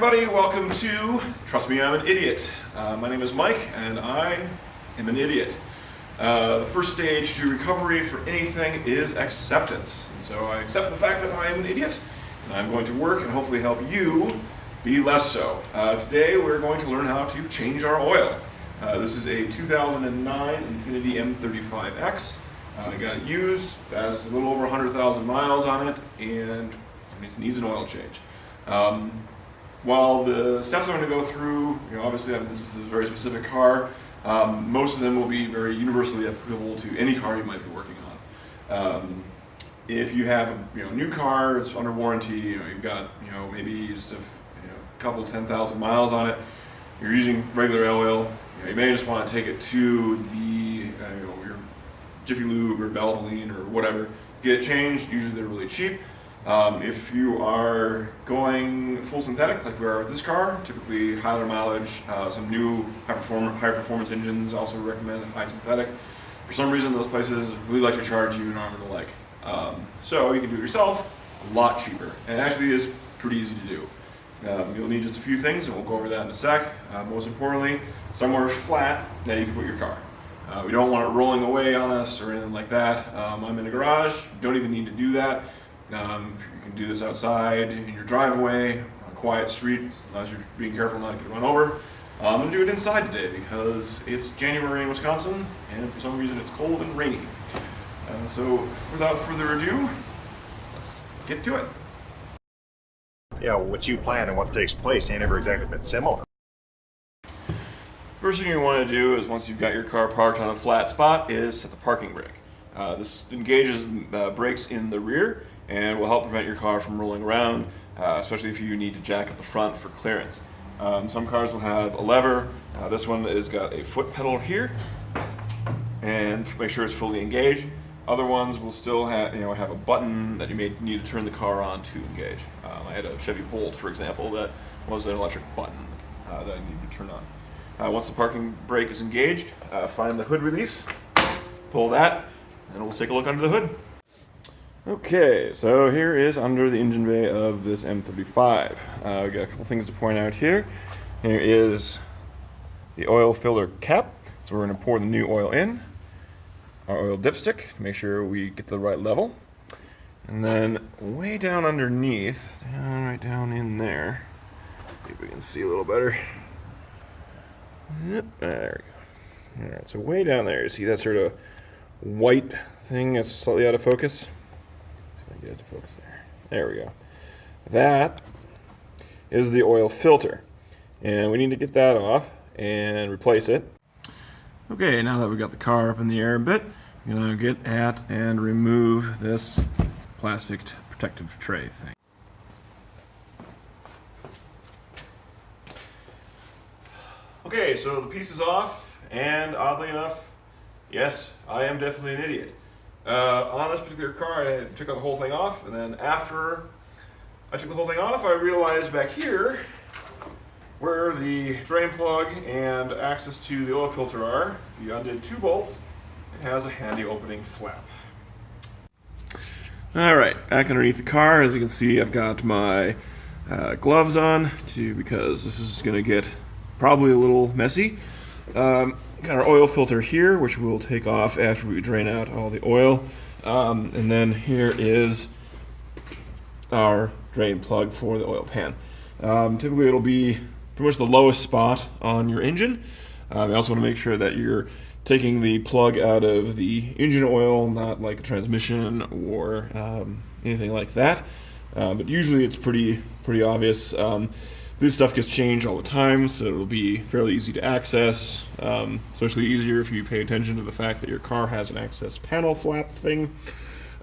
everybody, welcome to Trust Me, I'm an Idiot. My name is Mike and I am an idiot. The first stage to recovery for anything is acceptance. And so I accept the fact that I am an idiot and I'm going to work and hopefully help you be less so. Today we're going to learn how to change our oil. This is a 2009 Infiniti M35X. I got it used, has a little over 100,000 miles on it, and it needs an oil change. While the steps I'm going to go through, obviously this is a very specific car, most of them will be very universally applicable to any car you might be working on. If you have a new car, it's under warranty, you've got maybe just a couple 10,000 miles on it, you're using regular oil, you may just want to take it to the your Jiffy Lube or Valvoline or whatever, get it changed. Usually they're really cheap. If you are going full synthetic, like we are with this car, typically higher mileage, some new high performance engines also recommend high synthetic. For some reason, those places really like to charge you an arm and a leg. So you can do it yourself, a lot cheaper, and it actually is pretty easy to do. You'll need just a few things, and we'll go over that in a sec. Most importantly, somewhere flat that you can put your car. We don't want it rolling away on us or anything like that. I'm in a garage, don't even need to do that. You can do this outside, in your driveway, on a quiet street, as long as you're being careful not to get run over. I'm going to do it inside today because it's January in Wisconsin, and for some reason it's cold and rainy. So without further ado, let's get to it. Yeah, what you plan and what takes place ain't ever exactly been similar. First thing you want to do is, once you've got your car parked on a flat spot, is set the parking brake. This engages the brakes in the rear and will help prevent your car from rolling around, especially if you need to jack up the front for clearance. Some cars will have a lever. This one has got a foot pedal here, and make sure it's fully engaged. Other ones will still have, have a button that you may need to turn the car on to engage. I had a Chevy Volt, for example, that was an electric button that I needed to turn on. Once the parking brake is engaged, find the hood release, pull that, and we'll take a look under the hood. Okay, so here is under the engine bay of this M35. We got a couple things to point out here. Here is the oil filler cap, so we're going to pour the new oil in. Our oil dipstick to make sure we get the right level. And then way down underneath, right down in there, see if we can see a little better. Yep, there we go. Alright, so way down there, you see that sort of white thing that's slightly out of focus? Get it to focus there. There we go. That is the oil filter, and we need to get that off and replace it. Okay, now that we've got the car up in the air a bit, I'm going to get at and remove this plastic protective tray thing. Okay, so the piece is off, and oddly enough, yes, I am definitely an idiot. On this particular car, I took the whole thing off, and then after I took the whole thing off, I realized back here where the drain plug and access to the oil filter are, if you undid two bolts, it has a handy opening flap. Alright, back underneath the car, as you can see, I've got my gloves on, because this is going to get probably a little messy. Got our oil filter here, which we'll take off after we drain out all the oil. And then here is our drain plug for the oil pan. Typically it'll be pretty much the lowest spot on your engine. You also want to make sure that you're taking the plug out of the engine oil, not like a transmission or anything like that. But usually it's pretty obvious. This stuff gets changed all the time, so it'll be fairly easy to access, especially easier if you pay attention to the fact that your car has an access panel flap thing,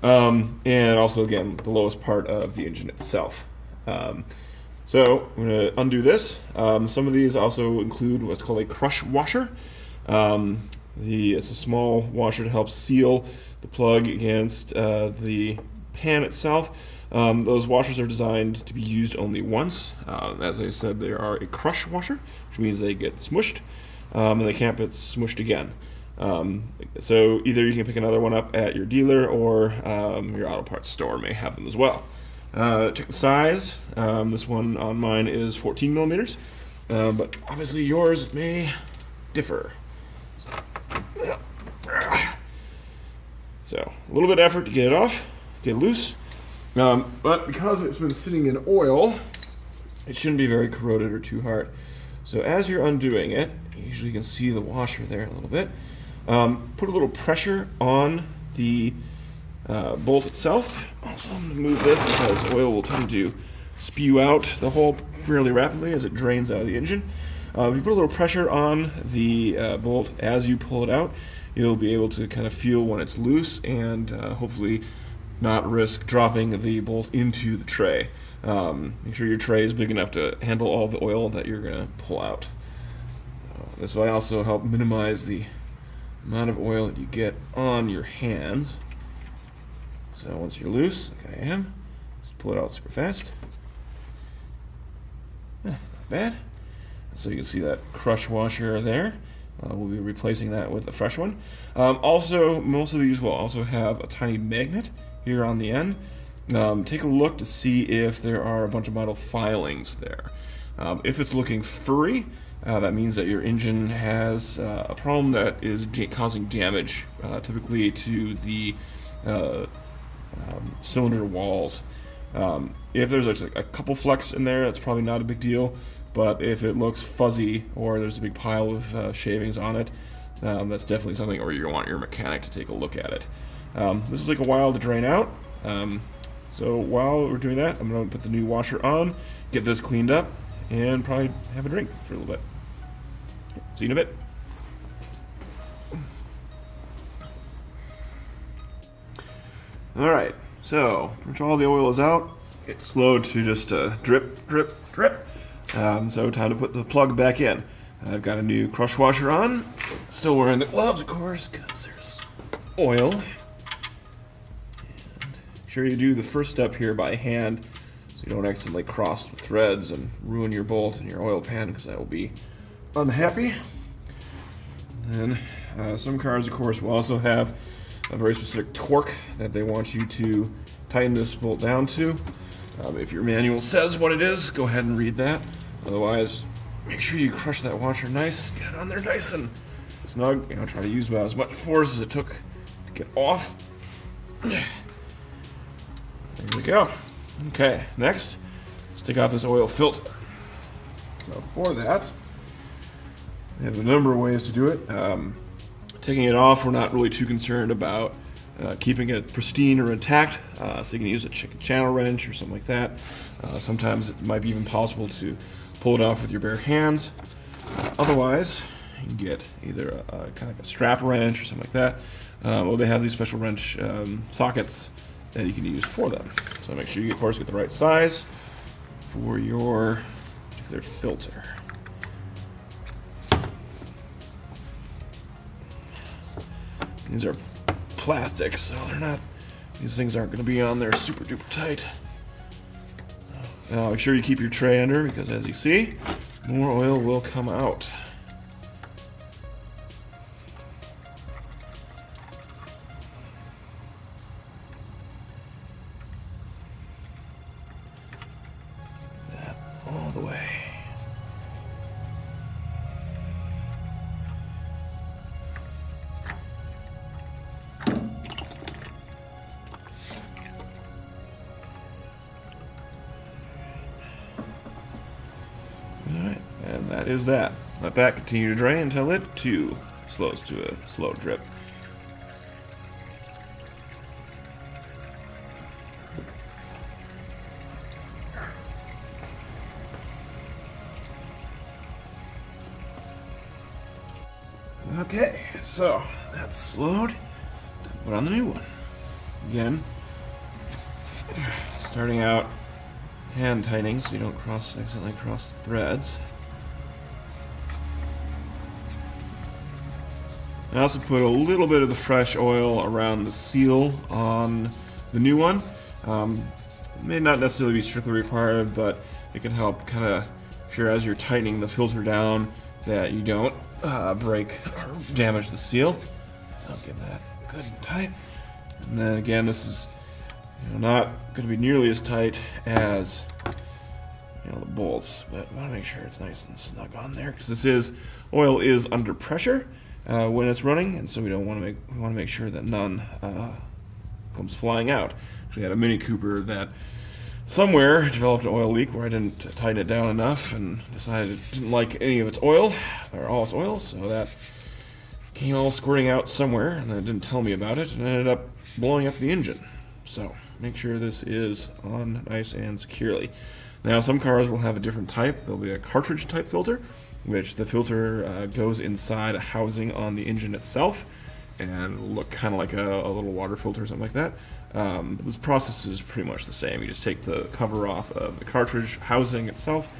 and also, again, the lowest part of the engine itself. So I'm going to undo this. Some of these also include what's called a crush washer. It's a small washer to help seal the plug against the pan itself. Those washers are designed to be used only once. As I said, they are a crush washer, which means they get smushed, and they can't get smushed again. So either you can pick another one up at your dealer, or your auto parts store may have them as well. Check the size. This one on mine is 14 millimeters, but obviously yours may differ. So a little bit of effort to get it off, get it loose, but because it's been sitting in oil, it shouldn't be very corroded or too hard. So as you're undoing it, usually you can see the washer there a little bit. Put a little pressure on the bolt itself. Also, I'm going to move this because oil will tend to spew out the hole fairly rapidly as it drains out of the engine. If you put a little pressure on the bolt as you pull it out, you'll be able to kind of feel when it's loose and hopefully not risk dropping the bolt into the tray. Make sure your tray is big enough to handle all the oil that you're going to pull out. This will also help minimize the amount of oil that you get on your hands. So once you're loose, like I am, just pull it out super fast. Not bad. So you can see that crush washer there. We'll be replacing that with a fresh one. Also, most of these will also have a tiny magnet here on the end. Take a look to see if there are a bunch of metal filings there. If it's looking furry, that means that your engine has a problem that is causing damage, typically to the cylinder walls. If there's like a couple flecks in there, that's probably not a big deal. But if it looks fuzzy or there's a big pile of shavings on it, that's definitely something where you want your mechanic to take a look at it. This will take a while to drain out. So while we're doing that, I'm going to put the new washer on, get this cleaned up, and probably have a drink for a little bit. See you in a bit. Alright, so pretty much all the oil is out. It's slowed to just drip, drip, drip. So time to put the plug back in. I've got a new crush washer on. Still wearing the gloves, of course, because there's oil. And make sure you do the first step here by hand so you don't accidentally cross the threads and ruin your bolt and your oil pan, because that will be unhappy. And then some cars, of course, will also have a very specific torque that they want you to tighten this bolt down to. If your manual says what it is, go ahead and read that. Otherwise, make sure you crush that washer nice, get it on there nice and snug. Try to use about as much force as it took to get off. There we go. Okay, next, let's take off this oil filter. Now for that, we have a number of ways to do it. Taking it off, we're not really too concerned about keeping it pristine or intact, so you can use a channel wrench or something like that. Sometimes it might be even possible to pull it off with your bare hands. Otherwise, you can get either a kind of like a strap wrench or something like that, or they have these special wrench sockets that you can use for them. So make sure you, of course, get the right size for your particular filter. These are plastic, so they're not, these things aren't going to be on there super duper tight. Now make sure you keep your tray under, because as you see, more oil will come out. That all the way. Alright, and that is that. Let that continue to drain until it too slows to a slow drip. Okay, so that's slowed. Put on the new one. Again, starting out hand tightening so you don't accidentally cross the threads. I also put a little bit of the fresh oil around the seal on the new one. It may not necessarily be strictly required, but it can help kind of sure as you're tightening the filter down that you don't break or damage the seal. So I'll give that good and tight. And then again, this is Not going to be nearly as tight as the bolts, but I want to make sure it's nice and snug on there because oil is under pressure when it's running, and so we want to make sure that none comes flying out. We had a Mini Cooper that somewhere developed an oil leak where I didn't tighten it down enough and decided it didn't like any of its oil or all its oil, so that came all squirting out somewhere, and it didn't tell me about it, and ended up blowing up the engine. So make sure this is on nice and securely. Now, some cars will have a different type. There'll be a cartridge type filter, which the filter goes inside a housing on the engine itself and will look kind of like a little water filter or something like that. This process is pretty much the same. You just take the cover off of the cartridge housing itself,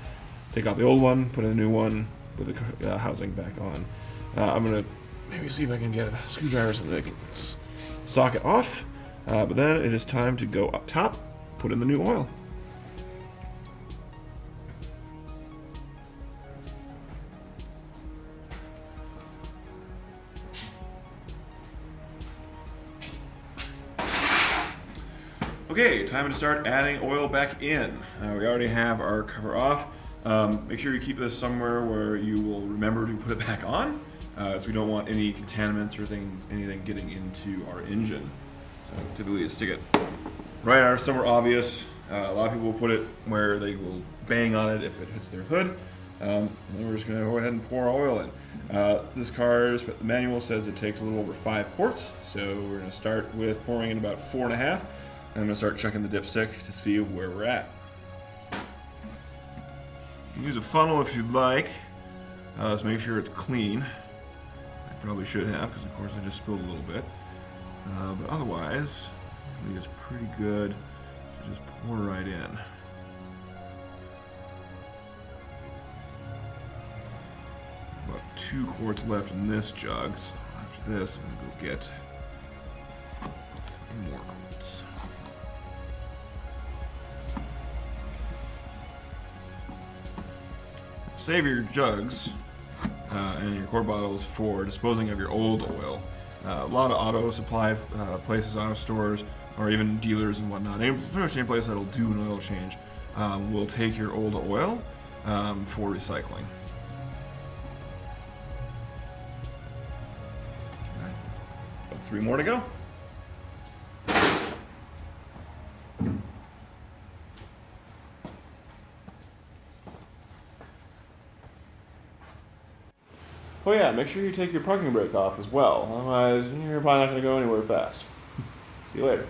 take out the old one, put in a new one, put the housing back on. I'm going to maybe see if I can get a screwdriver or something to get this socket off. But then it is time to go up top, put in the new oil. Okay, time to start adding oil back in. We already have our cover off. Make sure you keep this somewhere where you will remember to put it back on, so we don't want any contaminants or anything getting into our engine. So typically stick it right or somewhere obvious. A lot of people will put it where they will bang on it if it hits their hood. And then we're just going to go ahead and pour oil in. This car's manual says it takes a little over 5 quarts, so we're going to start with pouring in about 4.5. And I'm going to start checking the dipstick to see where we're at. You can use a funnel if you'd like. Let's make sure it's clean. I probably should have, because of course I just spilled a little bit. But otherwise, I think it's pretty good to just pour right in. About 2 quarts left in this jug, so after this I'm going to go get 3 more quarts. Save your jugs and your quart bottles for disposing of your old oil. A lot of auto supply places, auto stores, or even dealers and whatnot, pretty much any place that'll do an oil change, will take your old oil for recycling. About 3 more to go. Oh yeah, make sure you take your parking brake off as well, otherwise you're probably not going to go anywhere fast. See you later.